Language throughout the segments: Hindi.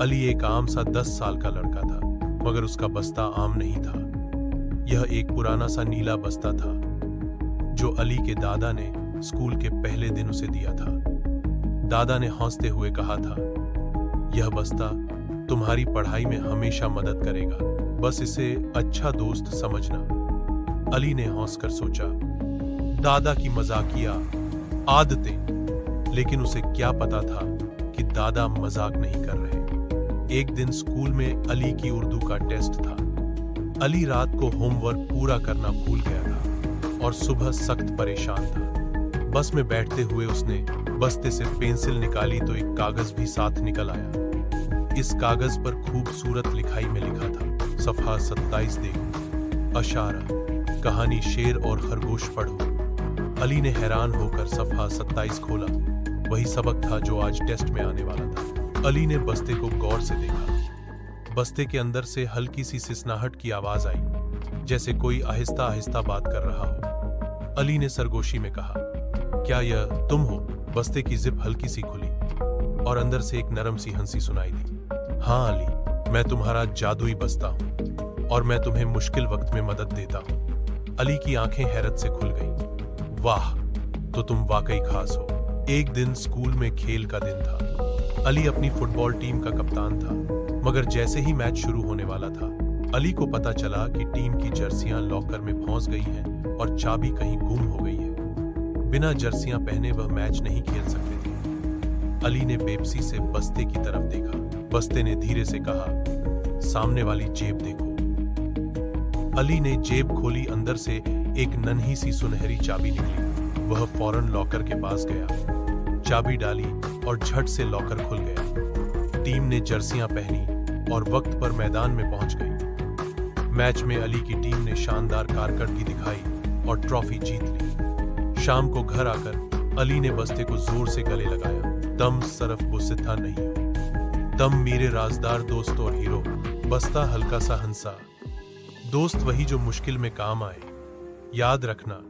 अली एक आम सा 10 साल का लड़का था, मगर उसका बस्ता आम नहीं था। यह एक पुराना सा नीला बस्ता था जो अली के दादा ने स्कूल के पहले दिन उसे दिया था। दादा ने हंसते हुए कहा था, यह बस्ता तुम्हारी पढ़ाई में हमेशा मदद करेगा, बस इसे अच्छा दोस्त समझना। अली ने हंसकर सोचा, दादा की मजाकिया आदतें, लेकिन उसे क्या पता था कि दादा मजाक नहीं कर रहे। एक दिन स्कूल में अली की उर्दू का टेस्ट था। अली रात को होमवर्क पूरा करना भूल गया था और सुबह सख्त परेशान था। बस में बैठते हुए उसने बस्ते से पेंसिल निकाली तो एक कागज भी साथ निकल आया। इस कागज पर खूबसूरत लिखाई में लिखा था, सफ़ा 27 देखो, अशारा, कहानी शेर और खरगोश पढ़ो। अली ने हैरान होकर सफ़ा 27 खोला। वही सबक था जो आज टेस्ट में आने वाला था। अली ने बस्ते को गौर से देखा। बस्ते के अंदर से हल्की सी सिसनाहट की आवाज आई, जैसे कोई आहिस्ता आहिस्ता बात कर रहा हो। अली ने सरगोशी में कहा, क्या यह तुम हो? बस्ते की जिप हल्की सी खुली और अंदर से एक नरम सी हंसी सुनाई दी। हाँ अली, मैं तुम्हारा जादुई बस्ता हूं और मैं तुम्हें मुश्किल वक्त में मदद देता हूं। अली की आंखें हैरत से खुल गईं। वाह, तो तुम वाकई खास हो। एक दिन स्कूल में खेल का दिन था। अली अपनी फुटबॉल टीम का कप्तान था, मगर जैसे ही मैच शुरू होने वाला था, अली को पता चला कि टीम की जर्सियां लॉकर में फंस गई हैं और चाबी कहीं गुम हो गई है। बिना जर्सियां पहने वह मैच नहीं खेल सकते थे। अली ने बेबसी से बस्ते की तरफ देखा। बस्ते ने धीरे से कहा, सामने वाली जेब देखो। अली ने जेब खोली, अंदर से एक नन्ही सी सुनहरी चाबी निकली। वह फौरन लॉकर के पास गया, चाबी डाली और झट से लॉकर खुल गया। टीम ने जर्सियां पहनी और वक्त पर मैदान में पहुंच गई। मैच में अली की टीम ने शानदार कारकर्दगी दिखाई और ट्रॉफी जीत ली। शाम को घर आकर अली ने बस्ते को जोर से गले लगाया। दम सरफ बुसिथा नहीं हो, दम मेरे राजदार दोस्त और हीरो, बस्ता हल्का सा हंसा। दोस्त वही जो मुश्किल में काम आए। याद रखना,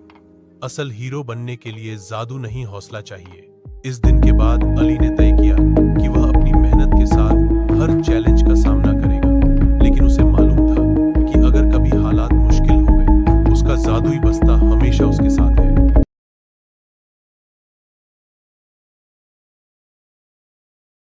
असल हीरो बनने के लिए जादू नहीं, हौसला चाहिए। इस दिन के बाद अली ने तय किया कि वह अपनी मेहनत के साथ हर चैलेंज का सामना